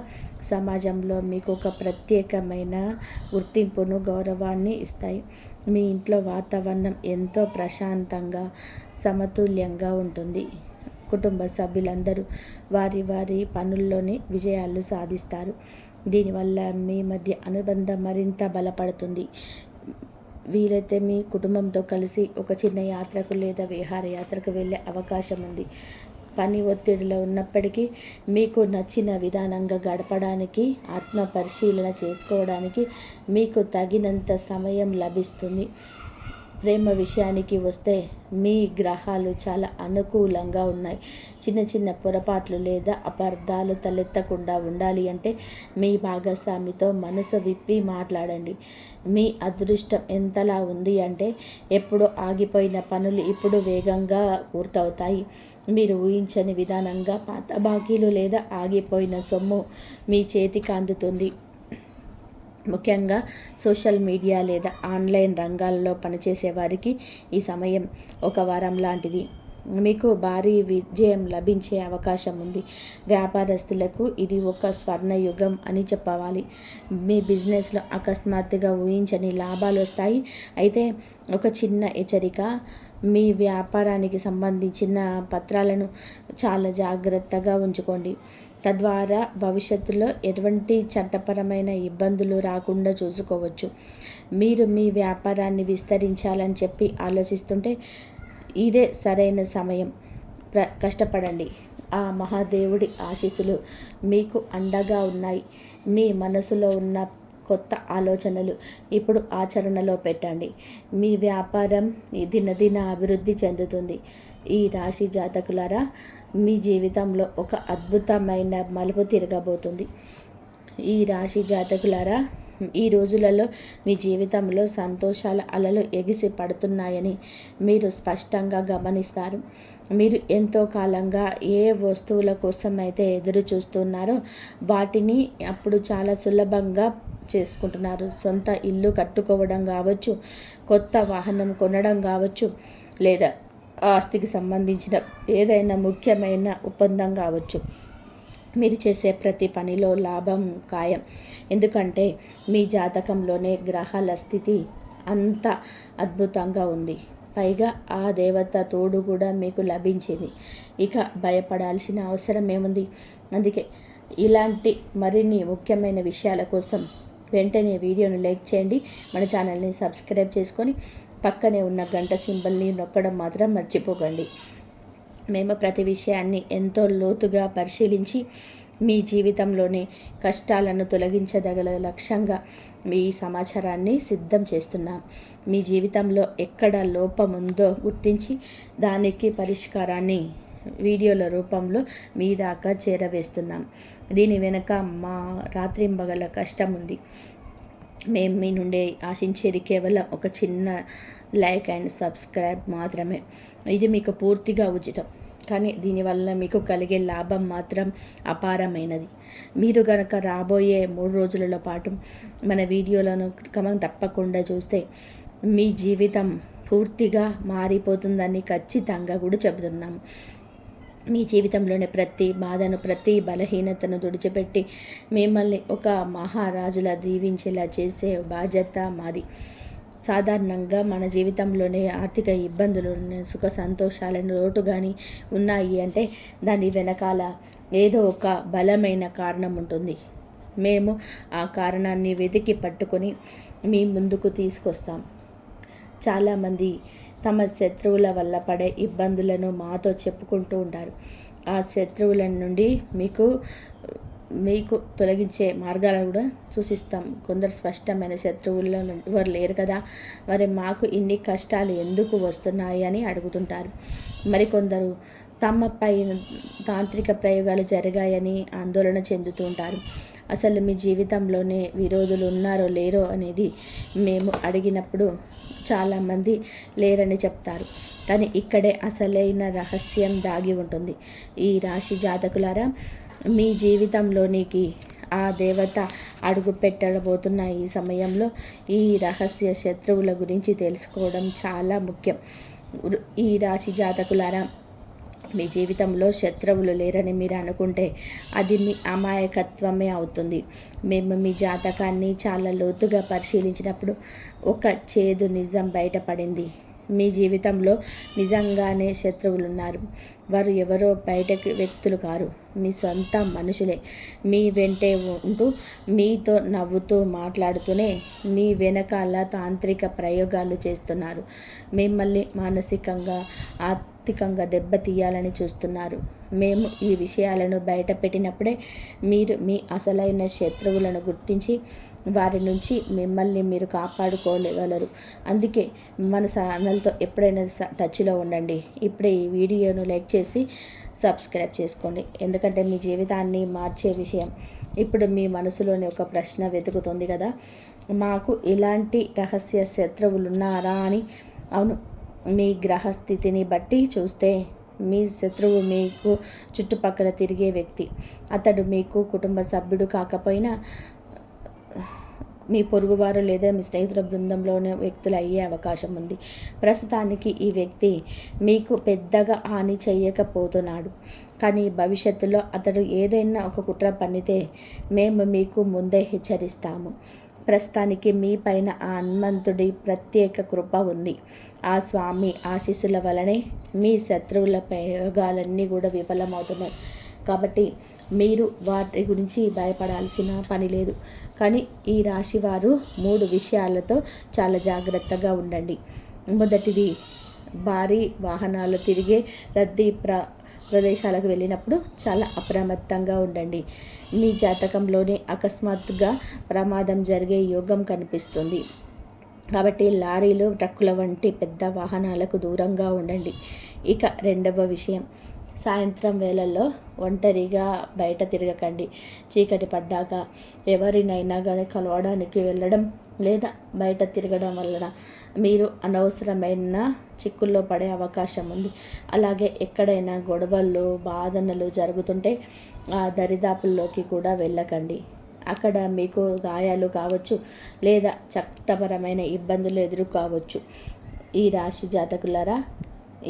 సమాజంలో మీకు ఒక ప్రత్యేకమైన గుర్తింపును, గౌరవాన్ని ఇస్తాయి. మీ ఇంట్లో వాతావరణం ఎంతో ప్రశాంతంగా, సమతుల్యంగా ఉంటుంది. కుటుంబ సభ్యులందరూ వారి వారి పనుల్లోని విజయాలు సాధిస్తారు. దీనివల్ల మీ మధ్య అనుబంధం మరింత బలపడుతుంది. వీలైతే మీ కుటుంబంతో కలిసి ఒక చిన్న యాత్రకు లేదా విహారయాత్రకు వెళ్ళే అవకాశం ఉంది. పని ఒత్తిడిలో ఉన్నప్పటికీ మీకు నచ్చిన విధానంగా గడపడానికి, ఆత్మ పరిశీలన చేసుకోవడానికి మీకు తగినంత సమయం లభిస్తుంది. ప్రేమ విషయానికి వస్తే మీ గ్రహాలు చాలా అనుకూలంగా ఉన్నాయి. చిన్న చిన్న పొరపాట్లు లేదా అపార్థాలు తలెత్తకుండా ఉండాలి అంటే మీ భాగస్వామితో మనసు విప్పి మాట్లాడండి. మీ అదృష్టం ఎంతలా ఉంది అంటే ఎప్పుడో ఆగిపోయిన పనులు ఇప్పుడు వేగంగా పూర్తవుతాయి. మీరు ఊహించని విధానంగా పాత బాకీలు లేదా ఆగిపోయిన సొమ్ము మీ చేతికి అందుతుంది. ముఖ్యంగా సోషల్ మీడియా లేదా ఆన్లైన్ రంగాల్లో పనిచేసే వారికి ఈ సమయం ఒక వరం లాంటిది. మీకు భారీ విజయం లభించే అవకాశం ఉంది. వ్యాపారస్తులకు ఇది ఒక స్వర్ణయుగం అని చెప్పవాలి. మీ బిజినెస్లో అకస్మాత్తుగా ఊహించని లాభాలు వస్తాయి. అయితే ఒక చిన్న హెచ్చరిక, మీ వ్యాపారానికి సంబంధించిన పత్రాలను చాలా జాగ్రత్తగా ఉంచుకోండి. తద్వారా భవిష్యత్తులో ఎటువంటి చట్టపరమైన ఇబ్బందులు రాకుండా చూసుకోవచ్చు. మీరు మీ వ్యాపారాన్ని విస్తరించాలని చెప్పి ఆలోచిస్తుంటే ఇదే సరైన సమయం. కష్టపడండి. ఆ మహాదేవుడి ఆశీస్సులు మీకు అండగా ఉన్నాయి. మీ మనసులో ఉన్న కొత్త ఆలోచనలు ఇప్పుడు ఆచరణలో పెట్టండి. మీ వ్యాపారం దినదిన అభివృద్ధి చెందుతుంది. ఈ రాశి జాతకులారా, మీ జీవితంలో ఒక అద్భుతమైన మలుపు తిరగబోతుంది. ఈ రాశి జాతకులారా, ఈ రోజులలో మీ జీవితంలో సంతోషాల అలలు ఎగిసి పడుతున్నాయని మీరు స్పష్టంగా గమనిస్తారు. మీరు ఎంతో కాలంగా ఏ వస్తువుల కోసం అయితే ఎదురు చూస్తున్నారో వాటిని అప్పుడు చాలా సులభంగా చేసుకుంటున్నారు. సొంత ఇల్లు కట్టుకోవడం కావచ్చు, కొత్త వాహనం కొనడం కావచ్చు, లేదా ఆస్తికి సంబంధించిన ఏదైనా ముఖ్యమైన ఒప్పందం కావచ్చు. మీరు చేసే ప్రతి పనిలో లాభం ఖాయం. ఎందుకంటే మీ జాతకంలోనే గ్రహాల స్థితి అంత అద్భుతంగా ఉంది. పైగా ఆ దేవత తోడు కూడా మీకు లభించింది. ఇక భయపడాల్సిన అవసరం ఏముంది? అందుకే ఇలాంటి మరిన్ని ముఖ్యమైన విషయాల కోసం వెంటనే వీడియోను లైక్ చేయండి. మన ఛానల్ని సబ్స్క్రైబ్ చేసుకొని పక్కనే ఉన్న గంట సింబల్ని నొక్కడం మాత్రం మర్చిపోకండి. మేము ప్రతి విషయాన్ని ఎంతో లోతుగా పరిశీలించి మీ జీవితంలోని కష్టాలను తొలగించదగల లక్ష్యంగా మీ సమాచారాన్ని సిద్ధం చేస్తున్నాం. మీ జీవితంలో ఎక్కడ లోపం ఉందో గుర్తించి దానికి పరిష్కారాన్ని వీడియోల రూపంలో మీ దాకా చేరవేస్తున్నాం. దీని వెనుక మా రాత్రింబగల కష్టం ఉంది. మేము మీ నుండి ఆశించేది కేవలం ఒక చిన్న లైక్ అండ్ సబ్స్క్రైబ్ మాత్రమే. ఇది మీకు పూర్తిగా ఉచితం, కానీ దీనివల్ల మీకు కలిగే లాభం మాత్రం అపారమైనది. మీరు గనక రాబోయే 3 రోజుల పాటు మన వీడియోలను క్రమం తప్పకుండా చూస్తే మీ జీవితం పూర్తిగా మారిపోతుందని ఖచ్చితంగా కూడా చెబుతున్నాము. మీ జీవితంలోని ప్రతి బాధను, ప్రతి బలహీనతను తుడిచిపెట్టి మిమ్మల్ని ఒక మహారాజులా దీవించేలా చేసే బాధ్యత మాది. సాధారణంగా మన జీవితంలోనే ఆర్థిక ఇబ్బందులు, సుఖ సంతోషాలను లోటు కానీ ఉన్నాయి అంటే దాని వెనకాల ఏదో ఒక బలమైన కారణం ఉంటుంది. మేము ఆ కారణాన్ని వెతికి పట్టుకొని మీ ముందుకు తీసుకొస్తాం. చాలామంది తమ శత్రువుల వల్ల పడే ఇబ్బందులను మాతో చెప్పుకుంటూ ఉంటారు. ఆ శత్రువుల నుండి మీకు తొలగించే మార్గాలను కూడా సూచిస్తాం. కొందరు స్పష్టమైన శత్రువుల్లో ఎవరు లేరు కదా, మరి మాకు ఇన్ని కష్టాలు ఎందుకు వస్తున్నాయి అని అడుగుతుంటారు. మరికొందరు తమపై తాంత్రిక ప్రయోగాలు జరిగాయని ఆందోళన చెందుతూ ఉంటారు. అసలు మీ జీవితంలోనే విరోధులు ఉన్నారో లేరో అనేది మేము అడిగినప్పుడు చాలామంది లేరని చెప్తారు. కానీ ఇక్కడే అసలైన రహస్యం దాగి ఉంటుంది. ఈ రాశి జాతకులారా, మీ జీవితంలోనికి ఆ దేవత అడుగు పెట్టబోతున్న ఈ సమయంలో ఈ రహస్య శత్రువుల గురించి తెలుసుకోవడం చాలా ముఖ్యం. ఈ రాశి జాతకులారా, మీ జీవితంలో శత్రువులు లేరని మీరు అనుకుంటే అది మీ అమాయకత్వమే అవుతుంది. మేము మీ జాతకాన్ని చాలా లోతుగా పరిశీలించినప్పుడు ఒక చేదు నిజం బయటపడింది. మీ జీవితంలో నిజంగానే శత్రువులు ఉన్నారు. వారు ఎవరో బయటకి వ్యక్తులు కారు. మీ సొంత మనుషులే మీ వెంటే ఉంటూ మీతో నవ్వుతూ మాట్లాడుతూనే మీ వెనకాల తాంత్రిక ప్రయోగాలు చేస్తున్నారు. మిమ్మల్ని మానసికంగా ఆర్థికంగా దెబ్బతీయాలని చూస్తున్నారు. మేము ఈ విషయాలను బయట పెట్టినప్పుడే మీరు మీ అసలైన శత్రువులను గుర్తించి వారి నుంచి మిమ్మల్ని మీరు కాపాడుకోగలరు. అందుకే మన ఛానల్తో ఎప్పుడైనా టచ్లో ఉండండి. ఇప్పుడే ఈ వీడియోను లైక్ చేసి సబ్స్క్రైబ్ చేసుకోండి. ఎందుకంటే మీ జీవితాన్ని మార్చే విషయం. ఇప్పుడు మీ మనసులోని ఒక ప్రశ్న వెతుకుతుంది కదా, మాకు ఇలాంటి రహస్య శత్రువులు ఉన్నారా అని. అవును, మీ గ్రహస్థితిని బట్టి చూస్తే మీ శత్రువు మీకు చుట్టుపక్కల తిరిగే వ్యక్తి. అతడు మీకు కుటుంబ సభ్యుడు కాకపోయినా మీ పొరుగువారు లేదా మీ స్నేహితుల బృందంలోనే వ్యక్తులు అయ్యే అవకాశం ఉంది. ప్రస్తుతానికి ఈ వ్యక్తి మీకు పెద్దగా హాని చేయకపోతున్నాడు, కానీ భవిష్యత్తులో అతడు ఏదైనా ఒక కుట్ర పన్నితే మేము మీకు ముందే హెచ్చరిస్తాము. ప్రస్తుతానికి మీ పైన ఆ హనుమంతుడి ప్రత్యేక కృప ఉంది. ఆ స్వామి ఆశీస్సుల వలనే మీ శత్రువుల ప్రయోగాలన్నీ కూడా విఫలమవుతున్నాయి. కాబట్టి మీరు వాటి గురించి భయపడాల్సిన పని లేదు. కానీ ఈ రాశి వారు 3 విషయాలతో చాలా జాగ్రత్తగా ఉండండి. మొదటిది, భారీ వాహనాలు తిరిగే రద్దీ ప్రదేశాలకు వెళ్ళినప్పుడు చాలా అప్రమత్తంగా ఉండండి. మీ జాతకంలోనే అకస్మాత్తుగా ప్రమాదం జరిగే యోగం కనిపిస్తుంది. కాబట్టి లారీలు, ట్రక్కుల వంటి పెద్ద వాహనాలకు దూరంగా ఉండండి. ఇక రెండవ విషయం, సాయంత్రం వేళల్లో ఒంటరిగా బయట తిరగకండి. చీకటి పడ్డాక ఎవరినైనా కానీ కలవడానికి వెళ్ళడం లేదా బయట తిరగడం వలన మీరు అనవసరమైన చిక్కుల్లో పడే అవకాశం ఉంది. అలాగే ఎక్కడైనా గొడవలు, వాదనలు జరుగుతుంటే ఆ దరిదాపుల్లోకి కూడా వెళ్ళకండి. అక్కడ మీకు గాయాలు కావచ్చు లేదా చట్టపరమైన ఇబ్బందులు ఎదుర్కోవచ్చు. ఈ రాశి జాతకులారా,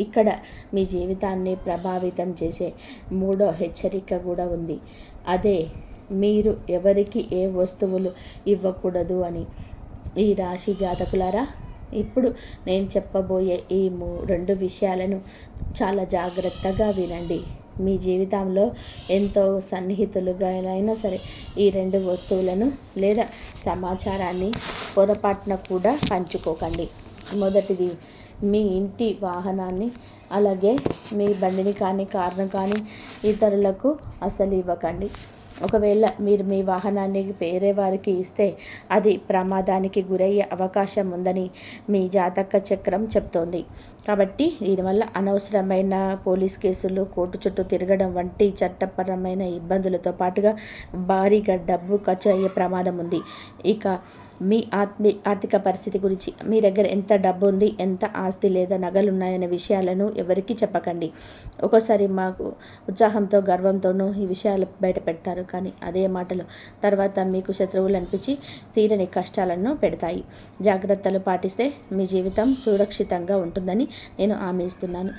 ఇక్కడ మీ జీవితాన్ని ప్రభావితం చేసే 3వ హెచ్చరిక కూడా ఉంది. అదే, మీరు ఎవరికి ఏ వస్తువులు ఇవ్వకూడదు అని. ఈ రాశి జాతకులారా, ఇప్పుడు నేను చెప్పబోయే ఈ 2 విషయాలను చాలా జాగ్రత్తగా వినండి. మీ జీవితంలో ఎంతో సన్నిహితులుగా అయినా సరే ఈ 2 వస్తువులను లేదా సమాచారాన్ని పొరపాటున కూడా పంచుకోకండి. మొదటిది, మీ ఇంటి వాహనాన్ని, అలాగే మీ బండిని కానీ కారును కానీ ఇతరులకు అసలు ఇవ్వకండి. ఒకవేళ మీరు మీ వాహనాన్ని వేరే వారికి ఇస్తే అది ప్రమాదానికి గురయ్యే అవకాశం ఉందని మీ జాతక చక్రం చెప్తోంది. కాబట్టి దీనివల్ల అనవసరమైన పోలీస్ కేసులు, కోర్టు చుట్టూ తిరగడం వంటి చట్టపరమైన ఇబ్బందులతో పాటుగా భారీగా డబ్బు ఖర్చు అయ్యే ప్రమాదం ఉంది. ఇక మీ ఆర్థిక పరిస్థితి గురించి, మీ దగ్గర ఎంత డబ్బు ఉంది, ఎంత ఆస్తి లేదా నగలు ఉన్నాయనే విషయాలను ఎవరికీ చెప్పకండి. ఒక్కోసారి మాకు ఉత్సాహంతో, గర్వంతోనూ ఈ విషయాలు బయట పెడతారు, కానీ అదే మాటలు తర్వాత మీకు శత్రువులు అనిపించి తీరని కష్టాలను పెడతాయి. జాగ్రత్తలు పాటిస్తే మీ జీవితం సురక్షితంగా ఉంటుందని నేను హామీ ఇస్తున్నాను.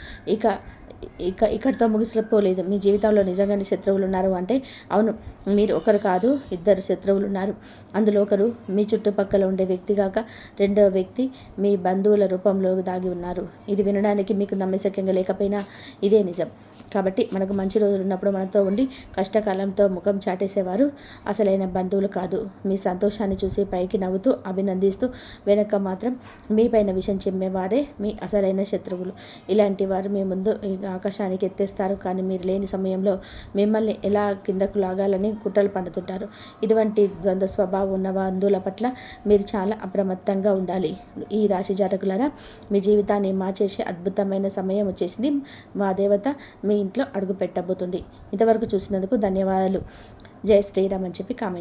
ఇక్కడితో ముగిసిపోలేదు. మీ జీవితంలో నిజంగానే శత్రువులు ఉన్నారు అంటే, అవును, మీరు ఒకరు కాదు, 2 శత్రువులు ఉన్నారు. అందులో ఒకరు మీ చుట్టుపక్కల ఉండే వ్యక్తి కాక రెండవ వ్యక్తి మీ బంధువుల రూపంలో దాగి ఉన్నారు. ఇది వినడానికి మీకు నమ్మశక్యంగా లేకపోయినా ఇదే నిజం. కాబట్టి మనకు మంచి రోజులు ఉన్నప్పుడు మనతో ఉండి కష్టకాలంతో ముఖం చాటేసేవారు అసలైన బంధువులు కాదు. మీ సంతోషాన్ని చూసి పైకి నవ్వుతూ అభినందిస్తూ వెనక మాత్రం మీపైన విషం చిమ్మేవారే మీ అసలైన శత్రువులు. ఇలాంటి వారు మీ ముందు ఆకాశానికి ఎత్తేస్తారు, కానీ మీరు లేని సమయంలో మిమ్మల్ని ఎలా కిందకు లాగాలని కుట్రలు పన్నుతుంటారు. ఇటువంటి ద్వంద్వ స్వభావం ఉన్న బంధువుల పట్ల మీరు చాలా అప్రమత్తంగా ఉండాలి. ఈ రాశి జాతకులారా, మీ జీవితాన్ని మార్చేసే అద్భుతమైన సమయం వచ్చేసింది. మా దేవత మీ ఇంట్లో అడుగు పెట్టబోతుంది. ఇంతవరకు చూసినందుకు ధన్యవాదాలు. జై శ్రీరామ్ అని చెప్పి కామెంట్